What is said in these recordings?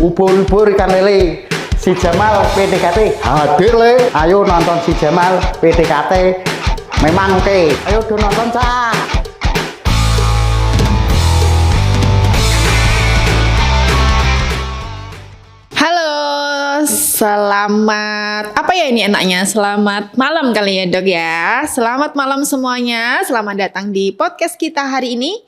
ubur-ubur ikan lele. Si Jamal PDKT hadir le. Ayo nonton si Jamal PDKT. Memang oke. Ayo do nonton cah. Halo, selamat apa ya ini enaknya? Selamat malam kali ya dok ya. Selamat malam semuanya. Selamat datang di podcast kita hari ini.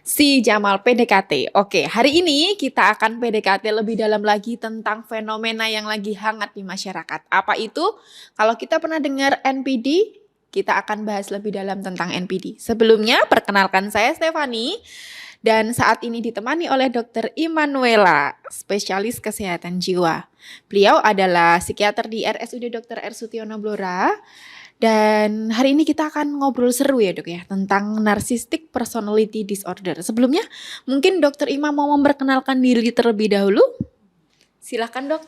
Si Jamal PDKT. Oke, hari ini kita akan PDKT lebih dalam lagi tentang fenomena yang lagi hangat di masyarakat. Apa itu? Kalau kita pernah dengar NPD, kita akan bahas lebih dalam tentang NPD. Sebelumnya, perkenalkan saya Stefani. Dan saat ini ditemani oleh Dr. Immanuela, spesialis kesehatan jiwa. Beliau adalah psikiater di RSUD Dr. R. Sutiono Blora. Dan hari ini kita akan ngobrol seru ya dok ya, tentang narcissistic personality disorder. Sebelumnya mungkin Dr. Ima mau memperkenalkan diri terlebih dahulu. Silahkan dok.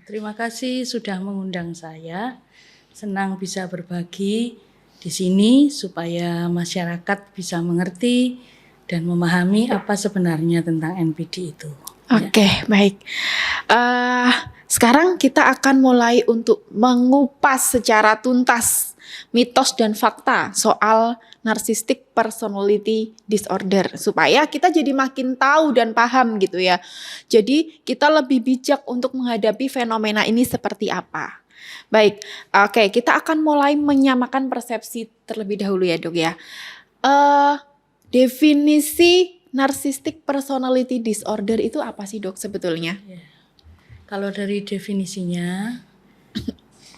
Terima kasih sudah mengundang saya. Senang bisa berbagi di sini supaya masyarakat bisa mengerti dan memahami apa sebenarnya tentang NPD itu. Oke, baik. Sekarang kita akan mulai untuk mengupas secara tuntas mitos dan fakta soal narcissistic personality disorder supaya kita jadi makin tahu dan paham gitu ya. Jadi kita lebih bijak untuk menghadapi fenomena ini seperti apa. Baik, oke, kita akan mulai menyamakan persepsi terlebih dahulu ya dok ya. Definisi narcissistic personality disorder itu apa sih dok sebetulnya? Kalau dari definisinya,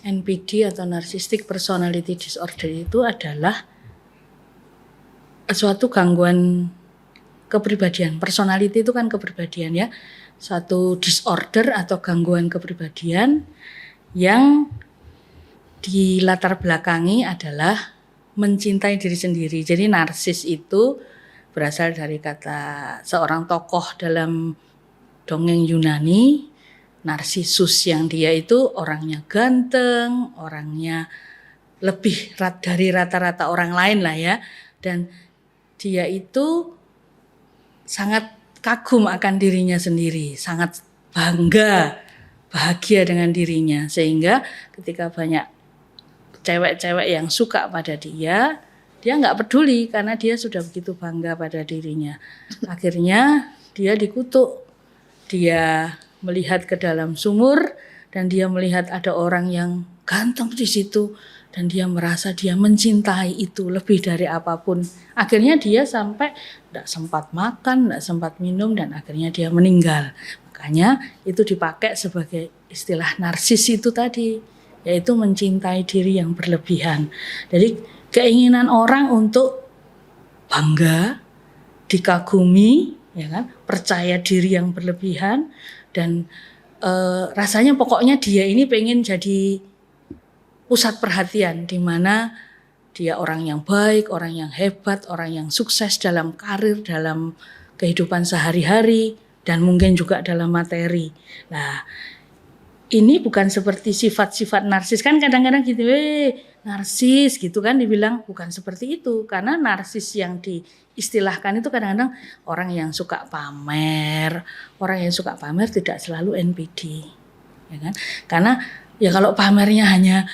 NPD atau narcissistic personality disorder itu adalah suatu gangguan kepribadian. Personality itu kan kepribadian ya. Suatu disorder atau gangguan kepribadian yang dilatar belakangi adalah mencintai diri sendiri. Jadi narsis itu berasal dari kata seorang tokoh dalam dongeng Yunani, Narsisus, yang dia itu orangnya ganteng, orangnya lebih dari rata-rata orang lain lah ya. Dan dia itu sangat kagum akan dirinya sendiri, sangat bangga, bahagia dengan dirinya. Sehingga ketika banyak cewek-cewek yang suka pada dia nggak peduli karena dia sudah begitu bangga pada dirinya. Akhirnya dia dikutuk, dia melihat ke dalam sumur dan dia melihat ada orang yang ganteng di situ dan dia merasa dia mencintai itu lebih dari apapun. Akhirnya dia sampai tidak sempat makan, tidak sempat minum dan akhirnya dia meninggal. Makanya itu dipakai sebagai istilah narsis itu tadi, yaitu mencintai diri yang berlebihan. Jadi keinginan orang untuk bangga, dikagumi, ya kan, percaya diri yang berlebihan. Dan rasanya pokoknya dia ini pengen jadi pusat perhatian, di mana dia orang yang baik, orang yang hebat, orang yang sukses dalam karir, dalam kehidupan sehari-hari, dan mungkin juga dalam materi. Nah, ini bukan seperti sifat-sifat narsis, kan kadang-kadang gitu, narsis gitu kan dibilang, bukan seperti itu. Karena narsis yang diistilahkan itu kadang-kadang orang yang suka pamer. Orang yang suka pamer tidak selalu NPD, ya kan? Karena ya kalau pamernya hanya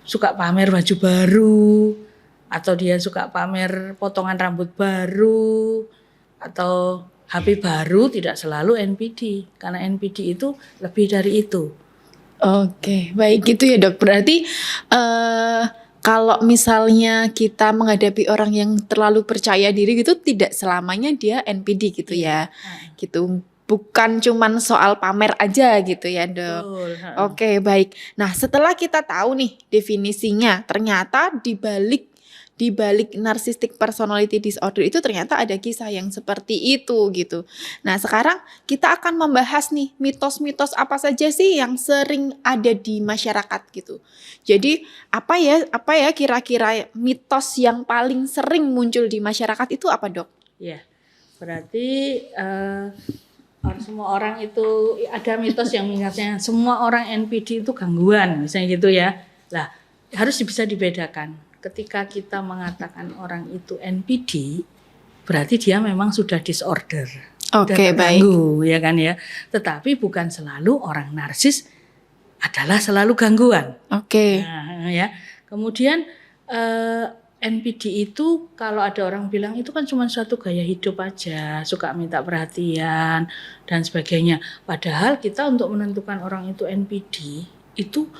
suka pamer baju baru, atau dia suka pamer potongan rambut baru, atau HP baru, tidak selalu NPD. Karena NPD itu lebih dari itu. Oke, baik gitu ya dok. Berarti kalau misalnya kita menghadapi orang yang terlalu percaya diri gitu, tidak selamanya dia NPD gitu ya. Gitu. Bukan cuman soal pamer aja gitu ya dok. Betul. Oke, baik. Nah setelah kita tahu nih definisinya, ternyata di balik narcissistic personality disorder itu ternyata ada kisah yang seperti itu gitu. Nah, sekarang kita akan membahas nih mitos-mitos apa saja sih yang sering ada di masyarakat gitu. Jadi, apa ya kira-kira mitos yang paling sering muncul di masyarakat itu apa, Dok? Ya. Berarti semua orang itu ada mitos yang mengingatnya semua orang NPD itu gangguan, misalnya gitu ya. Lah, harus bisa dibedakan. Ketika kita mengatakan orang itu NPD, berarti dia memang sudah disorder. Oke, terganggu, ya kan ya. Tetapi bukan selalu orang narsis adalah selalu gangguan. Oke. Nah, ya. Kemudian NPD itu kalau ada orang bilang itu kan cuma suatu gaya hidup aja, suka minta perhatian dan sebagainya. Padahal kita untuk menentukan orang itu NPD itu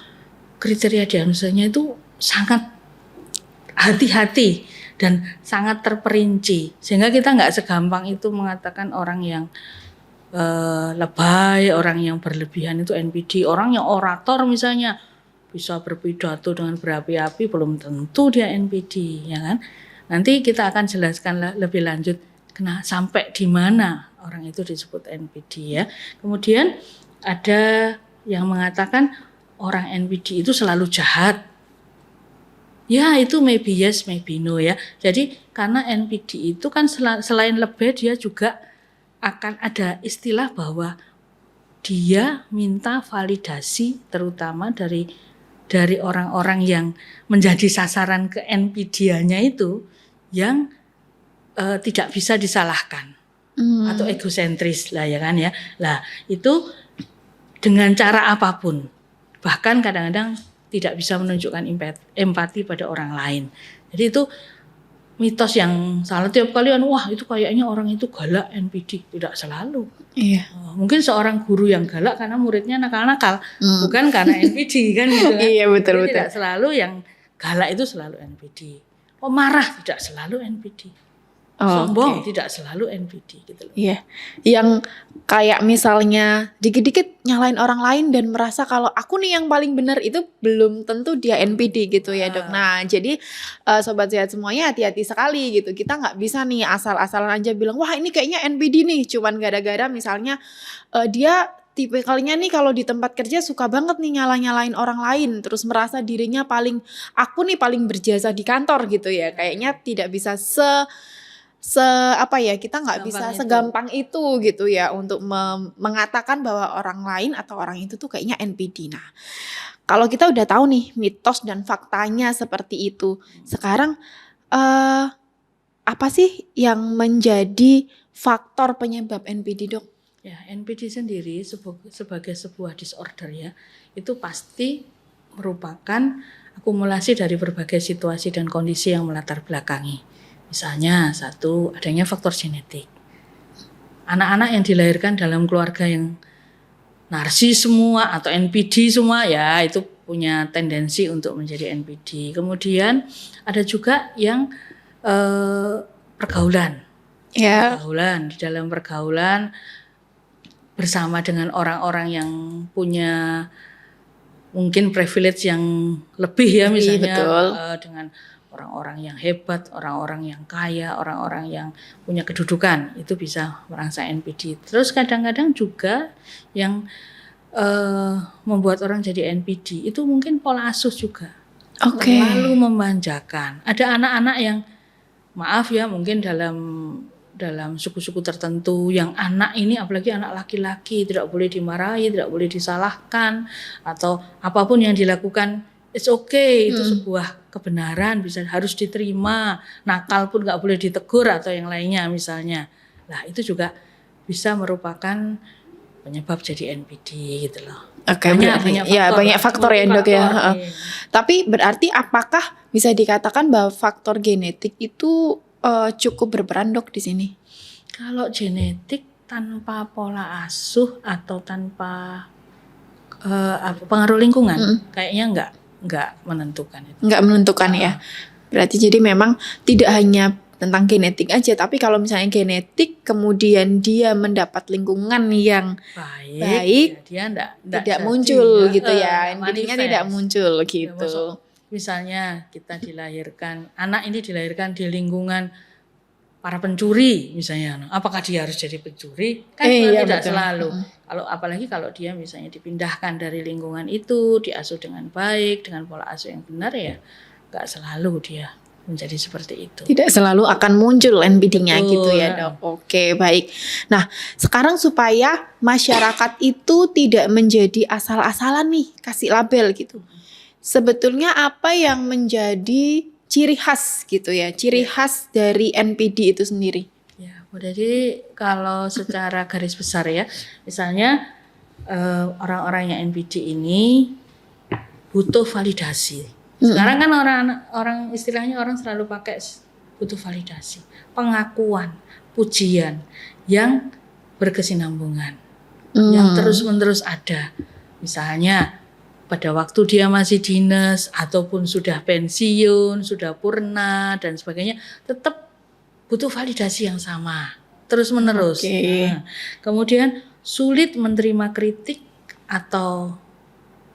kriteria diagnosanya itu sangat hati-hati dan sangat terperinci, sehingga kita nggak segampang itu mengatakan orang yang lebay, orang yang berlebihan itu NPD. Orang yang orator misalnya bisa berpidato dengan berapi-api belum tentu dia NPD, ya kan? Nanti kita akan jelaskan lebih lanjut sampai di mana orang itu disebut NPD ya. Kemudian ada yang mengatakan orang NPD itu selalu jahat. Ya itu maybe yes, maybe no ya. Jadi karena NPD itu kan selain lebih dia juga akan ada istilah bahwa dia minta validasi terutama dari orang-orang yang menjadi sasaran ke NPD-nya itu yang tidak bisa disalahkan atau egosentris lah ya kan ya. Lah itu dengan cara apapun, bahkan kadang-kadang tidak bisa menunjukkan empati pada orang lain. Jadi itu mitos yang salah. Tiap kali wah itu kayaknya orang itu galak NPD. Tidak selalu. Iya. Mungkin seorang guru yang galak karena muridnya nakal-nakal, bukan karena NPD kan gitu kan. Iya betul. Tidak selalu yang galak itu selalu NPD. Marah tidak selalu NPD. Sombong tidak selalu NPD gitu loh. Iya. Yang kayak misalnya dikit-dikit nyalain orang lain dan merasa kalau aku nih yang paling benar itu belum tentu dia NPD gitu ya Dok. Nah jadi Sobat Sehat semuanya hati-hati sekali gitu. Kita nggak bisa nih asal-asalan aja bilang wah ini kayaknya NPD nih. Cuman gara-gara misalnya dia tipikalnya nih kalau di tempat kerja suka banget nih nyalain orang lain. Terus merasa dirinya aku nih paling berjasa di kantor gitu ya. Kayaknya tidak bisa kita nggak bisa segampang itu gitu ya untuk mengatakan bahwa orang lain atau orang itu tuh kayaknya NPD. Nah, kalau kita udah tahu nih mitos dan faktanya seperti itu, sekarang apa sih yang menjadi faktor penyebab NPD, Dok? Ya, NPD sendiri sebagai sebuah disorder ya, itu pasti merupakan akumulasi dari berbagai situasi dan kondisi yang melatar belakangi. Misalnya satu, adanya faktor genetik. Anak-anak yang dilahirkan dalam keluarga yang narsis semua atau NPD semua ya itu punya tendensi untuk menjadi NPD. Kemudian ada juga yang pergaulan. Ya. Di dalam pergaulan bersama dengan orang-orang yang punya mungkin privilege yang lebih ya misalnya dengan orang-orang yang hebat, orang-orang yang kaya, orang-orang yang punya kedudukan itu bisa merangsang NPD. Terus kadang-kadang juga yang membuat orang jadi NPD itu mungkin pola asuh juga. Terlalu memanjakan. Ada anak-anak yang maaf ya mungkin dalam suku-suku tertentu yang anak ini apalagi anak laki-laki tidak boleh dimarahi, tidak boleh disalahkan atau apapun yang dilakukan it's okay, itu sebuah kebenaran harus diterima. Nakal pun nggak boleh ditegur atau yang lainnya misalnya. Nah itu juga bisa merupakan penyebab jadi NPD gitu loh. Oke, banyak faktor ya Dok ya. Tapi berarti apakah bisa dikatakan bahwa faktor genetik itu cukup berperan Dok di sini? Kalau genetik tanpa pola asuh atau tanpa pengaruh lingkungan kayaknya enggak menentukan itu. Enggak menentukan ya. Berarti jadi memang tidak hanya tentang genetik aja, tapi kalau misalnya genetik kemudian dia mendapat lingkungan yang baik ya dia tidak muncul gitu ya. Jadinya tidak muncul gitu. Misalnya anak ini dilahirkan di lingkungan para pencuri misalnya, apakah dia harus jadi pencuri? Kan tidak selalu. Apalagi kalau dia misalnya dipindahkan dari lingkungan itu, diasuh dengan baik, dengan pola asuh yang benar ya, nggak selalu dia menjadi seperti itu. Tidak selalu akan muncul NPD-nya gitu ya Dok. Oke, baik. Nah, sekarang supaya masyarakat itu tidak menjadi asal-asalan nih kasih label gitu. Sebetulnya apa yang menjadi ciri khas gitu ya, ciri khas dari NPD itu sendiri? Ya, Jadi kalau secara garis besar ya, misalnya orang-orang yang NPD ini butuh validasi. Sekarang kan orang istilahnya orang selalu pakai butuh validasi, pengakuan, pujian yang berkesinambungan, yang terus-menerus ada. Misalnya pada waktu dia masih dinas ataupun sudah pensiun, sudah purna dan sebagainya, tetap butuh validasi yang sama, terus-menerus. Nah, kemudian sulit menerima kritik atau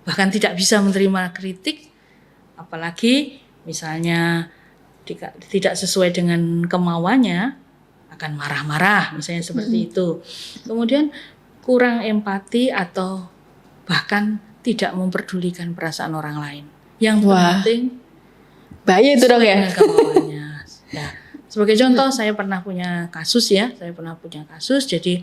bahkan tidak bisa menerima kritik, apalagi misalnya tidak sesuai dengan kemauannya, akan marah-marah, misalnya seperti itu. Kemudian kurang empati atau bahkan tidak memperdulikan perasaan orang lain. Yang penting bahaya itu dong ya. Kemauannya. Ya. Sebagai contoh, saya pernah punya kasus ya. Jadi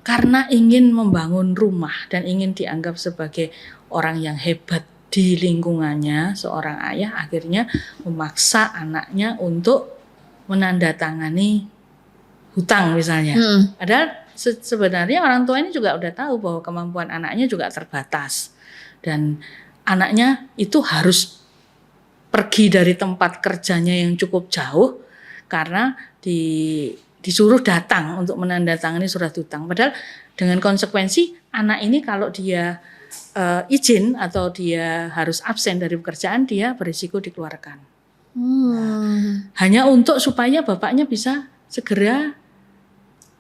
karena ingin membangun rumah dan ingin dianggap sebagai orang yang hebat di lingkungannya, seorang ayah akhirnya memaksa anaknya untuk menandatangani hutang misalnya. Padahal sebenarnya orang tua ini juga udah tahu bahwa kemampuan anaknya juga terbatas dan anaknya itu harus pergi dari tempat kerjanya yang cukup jauh karena disuruh datang untuk menandatangani surat hutang. Padahal dengan konsekuensi anak ini kalau dia izin atau dia harus absen dari pekerjaan, dia berisiko dikeluarkan. Hanya untuk supaya bapaknya bisa segera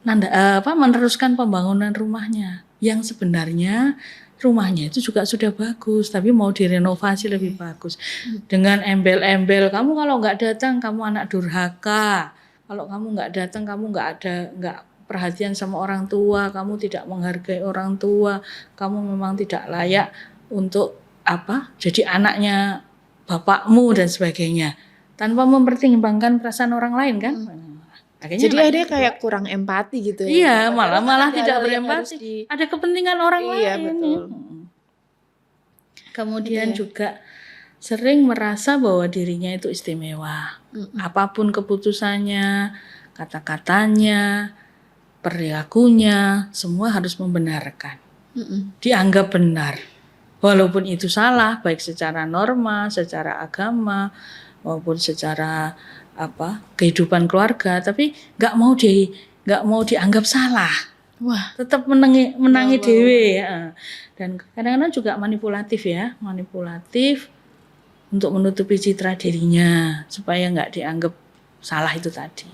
meneruskan pembangunan rumahnya, yang sebenarnya rumahnya itu juga sudah bagus, tapi mau direnovasi lebih bagus. Dengan embel-embel, kamu kalau nggak datang kamu anak durhaka, kalau kamu nggak datang kamu nggak perhatian sama orang tua, kamu tidak menghargai orang tua, kamu memang tidak layak untuk jadi anaknya bapakmu dan sebagainya, tanpa mempertimbangkan perasaan orang lain kan. Jadi ada kayak kurang empati gitu ya. Iya, malah tidak berempati. Ada kepentingan orang lain. Iya, betul. Kemudian juga sering merasa bahwa dirinya itu istimewa. Apapun keputusannya, kata-katanya, perilakunya, semua harus membenarkan. Dianggap benar. Walaupun itu salah, baik secara norma, secara agama, maupun secara kehidupan keluarga, tapi nggak mau dianggap salah. Wah, tetap menangi dewe ya. Dan kadang-kadang juga manipulatif untuk menutupi citra dirinya supaya nggak dianggap salah itu tadi.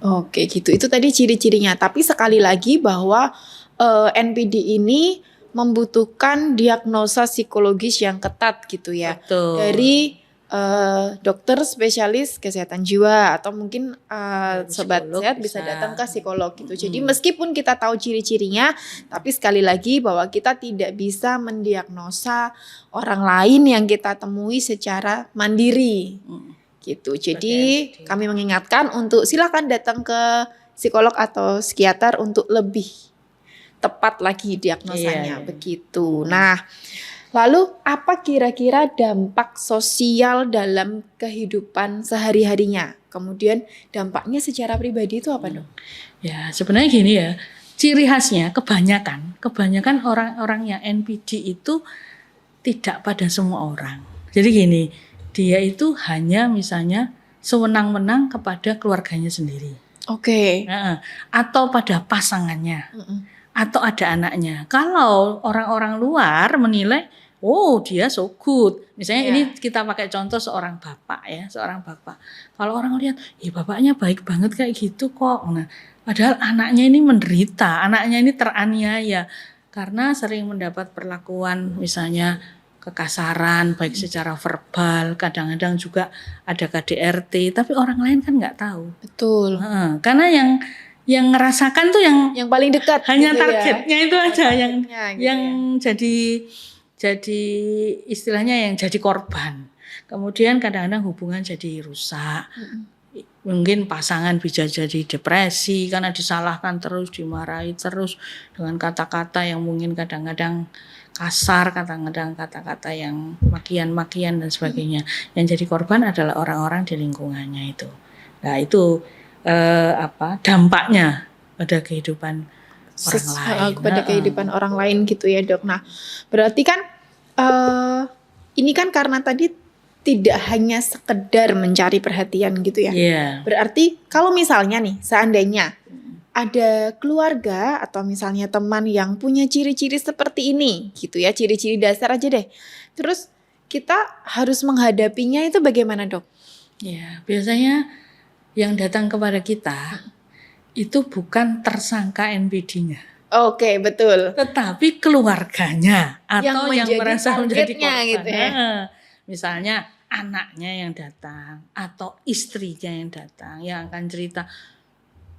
Oke gitu. Itu tadi ciri-cirinya. Tapi sekali lagi bahwa NPD ini membutuhkan diagnosa psikologis yang ketat gitu ya. Betul. Dari dokter spesialis kesehatan jiwa atau mungkin sobat sehat bisa datang ke psikolog gitu. Jadi meskipun kita tahu ciri-cirinya, tapi sekali lagi bahwa kita tidak bisa mendiagnosa orang lain yang kita temui secara mandiri gitu. Jadi kami mengingatkan untuk silakan datang ke psikolog atau psikiater untuk lebih tepat lagi diagnosanya begitu. Nah, lalu apa kira-kira dampak sosial dalam kehidupan sehari-harinya? Kemudian dampaknya secara pribadi itu apa dong? Ya sebenarnya gini ya, ciri khasnya kebanyakan orang-orang yang NPD itu tidak pada semua orang. Jadi gini, dia itu hanya misalnya sewenang-wenang kepada keluarganya sendiri. Oke. Atau pada pasangannya, atau ada anaknya. Kalau orang-orang luar menilai, oh dia so good. Misalnya ini kita pakai contoh seorang bapak. Kalau orang lihat, bapaknya baik banget kayak gitu kok. Nah, padahal anaknya ini menderita, anaknya ini teraniaya karena sering mendapat perlakuan misalnya kekasaran, baik secara verbal, kadang-kadang juga ada KDRT, tapi orang lain kan nggak tahu. Betul. Karena yang ngerasakan tuh yang paling dekat. Hanya gitu targetnya ya. itu aja yang gitu jadi istilahnya yang jadi korban. Kemudian kadang-kadang hubungan jadi rusak. Mungkin pasangan bisa jadi depresi karena disalahkan terus, dimarahi terus dengan kata-kata yang mungkin kadang-kadang kasar, kadang-kadang kata-kata yang makian-makian dan sebagainya. Yang jadi korban adalah orang-orang di lingkungannya itu. Nah, itu dampaknya pada kehidupan orang lain. Kepada kehidupan orang lain gitu ya dok. Nah berarti kan ini kan karena tadi tidak hanya sekedar mencari perhatian gitu ya. Iya. Berarti kalau misalnya nih seandainya ada keluarga atau misalnya teman yang punya ciri-ciri seperti ini gitu ya, ciri-ciri dasar aja deh. Terus kita harus menghadapinya itu bagaimana dok? Ya, biasanya yang datang kepada kita itu bukan tersangka NPD-nya. Oke, betul. Tetapi keluarganya atau yang menjadi merasa menjadi targetnya korban. gitu ya. Misalnya anaknya yang datang atau istrinya yang datang yang akan cerita,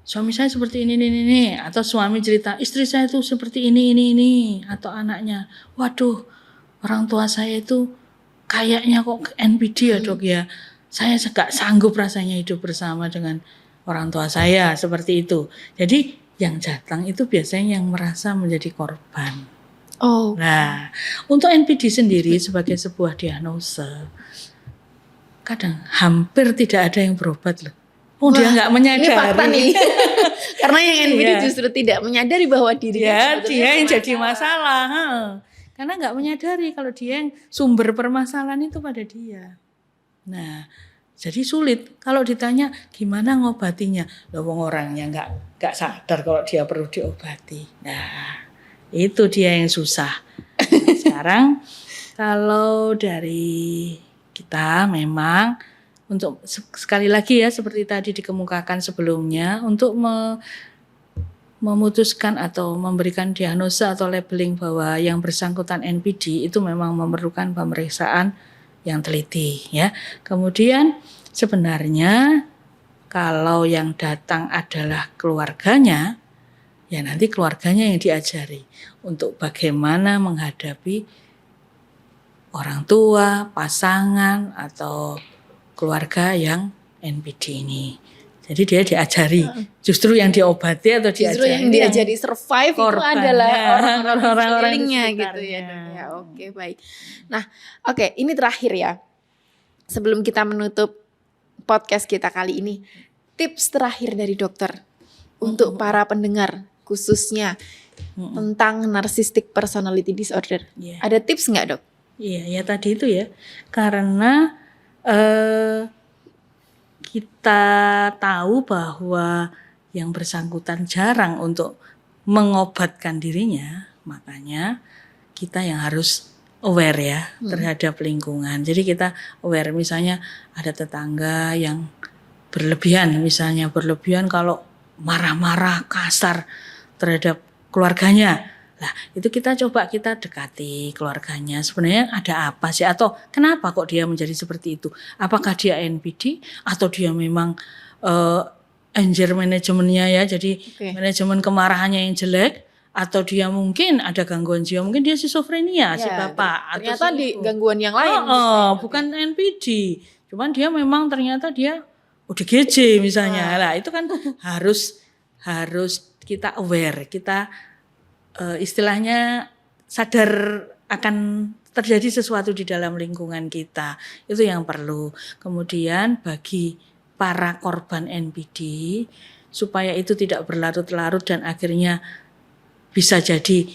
suami saya seperti ini, atau suami cerita istri saya itu seperti ini, atau anaknya, waduh orang tua saya itu kayaknya kok NPD ya dok ya, saya gak sanggup rasanya hidup bersama dengan orang tua saya seperti itu. Jadi yang datang itu biasanya yang merasa menjadi korban. Oh. Nah, untuk NPD sendiri sebagai sebuah diagnosa, kadang hampir tidak ada yang berobat loh. Dia nggak menyadari. Ini fakta nih. Karena yang NPD Iya. justru tidak menyadari bahwa dirinya dia yang jadi masalah. Karena nggak menyadari kalau dia yang sumber permasalahan itu pada dia. Nah, jadi sulit kalau ditanya gimana ngobatinya. Loh wong orangnya nggak sadar kalau dia perlu diobati. Nah, itu dia yang susah. Sekarang kalau dari kita memang untuk sekali lagi ya seperti tadi dikemukakan sebelumnya, untuk memutuskan atau memberikan diagnosa atau labeling bahwa yang bersangkutan NPD itu memang memerlukan pemeriksaan yang teliti ya. Kemudian sebenarnya kalau yang datang adalah keluarganya, ya nanti keluarganya yang diajari untuk bagaimana menghadapi orang tua, pasangan atau keluarga yang NPD ini. Jadi dia diajari, justru yang diobati atau diajari. Justru yang diajari survive itu adalah orang-orang sekelilingnya di gitu ya dok ya. Oke, baik. Nah, oke, ini terakhir ya. Sebelum kita menutup podcast kita kali ini, tips terakhir dari dokter untuk para pendengar khususnya tentang narcissistic personality disorder. Yeah. Ada tips nggak dok? Iya, ya tadi itu ya. Karena kita tahu bahwa yang bersangkutan jarang untuk mengobatkan dirinya, makanya kita yang harus aware ya terhadap lingkungan. Jadi kita aware, misalnya ada tetangga yang berlebihan, kalau marah-marah kasar terhadap keluarganya. Nah, itu kita dekati keluarganya. Sebenarnya ada apa sih? Atau kenapa kok dia menjadi seperti itu? Apakah dia NPD atau dia memang anger manajemennya ya? Jadi manajemen kemarahannya yang jelek, atau dia mungkin ada gangguan jiwa, mungkin dia schizophrenia si bapak. Ternyata atau di gangguan yang lain. Bukan NPD. Cuman dia memang ternyata dia ODGJ misalnya. Nah, itu kan harus kita aware, kita istilahnya sadar akan terjadi sesuatu di dalam lingkungan kita. Itu yang perlu. Kemudian bagi para korban NPD, supaya itu tidak berlarut-larut dan akhirnya bisa jadi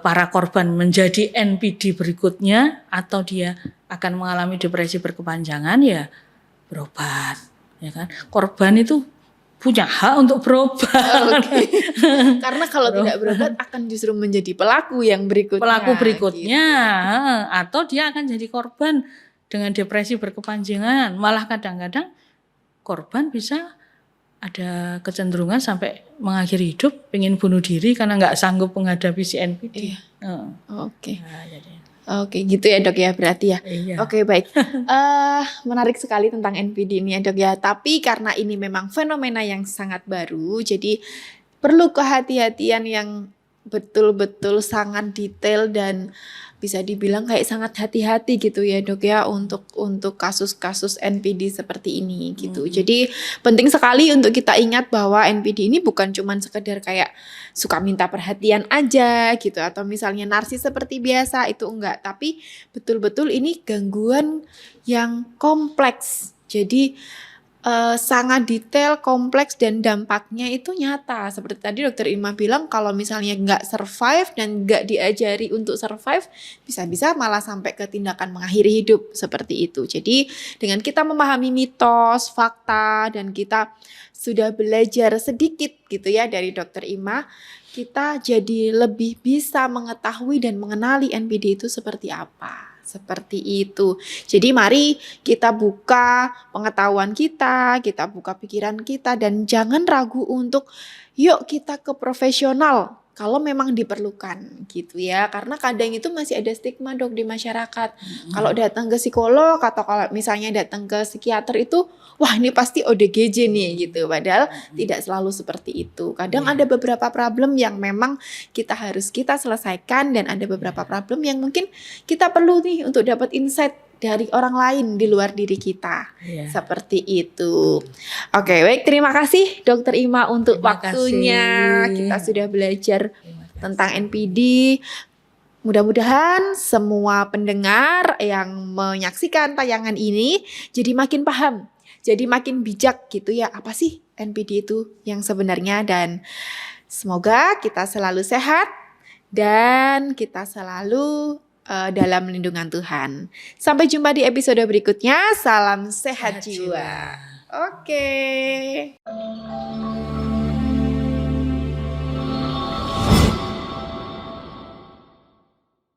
para korban menjadi NPD berikutnya, atau dia akan mengalami depresi berkepanjangan, ya berobat, ya kan. Korban itu punya hak untuk berobat. Karena kalau tidak berobat akan justru menjadi pelaku yang berikutnya. Gitu. Atau dia akan jadi korban dengan depresi berkepanjangan. Malah kadang-kadang korban bisa ada kecenderungan sampai mengakhiri hidup, pengen bunuh diri karena nggak sanggup menghadapi si NPD. Iya. Oke. Nah, jadi. Oke, gitu ya dok ya berarti ya. Iya. Oke, baik. Menarik sekali tentang NPD ini ya dok ya. Tapi karena ini memang fenomena yang sangat baru, jadi perlu kehati-hatian yang betul-betul sangat detail dan bisa dibilang kayak sangat hati-hati gitu ya dok ya untuk kasus-kasus NPD seperti ini gitu. Jadi penting sekali untuk kita ingat bahwa NPD ini bukan cuma sekedar kayak suka minta perhatian aja gitu, atau misalnya narsis seperti biasa, itu enggak, tapi betul-betul ini gangguan yang kompleks. Jadi sangat detail, kompleks, dan dampaknya itu nyata. Seperti tadi Dokter Irma bilang, kalau misalnya nggak survive dan nggak diajari untuk survive, bisa-bisa malah sampai ke tindakan mengakhiri hidup seperti itu. Jadi dengan kita memahami mitos, fakta, dan kita sudah belajar sedikit gitu ya dari Dokter Irma, kita jadi lebih bisa mengetahui dan mengenali NPD itu seperti apa. Seperti itu. Jadi mari kita buka pengetahuan kita buka pikiran kita, dan jangan ragu untuk yuk kita ke profesional kalau memang diperlukan gitu ya. Karena kadang itu masih ada stigma Dok di masyarakat. Kalau datang ke psikolog atau kalau misalnya datang ke psikiater itu, wah ini pasti ODGJ nih gitu. Padahal tidak selalu seperti itu. Kadang ada beberapa problem yang memang kita selesaikan, dan ada beberapa problem yang mungkin kita perlu nih untuk dapat insight dari orang lain di luar diri kita. Seperti itu. Oke, baik, terima kasih Dokter Ima untuk Terima waktunya. kasih. Kita sudah belajar tentang NPD. Mudah-mudahan semua pendengar yang menyaksikan tayangan ini jadi makin paham, jadi makin bijak gitu ya, apa sih NPD itu yang sebenarnya, dan semoga kita selalu sehat dan kita selalu dalam lindungan Tuhan. Sampai jumpa di episode berikutnya. Salam sehat jiwa. Oke.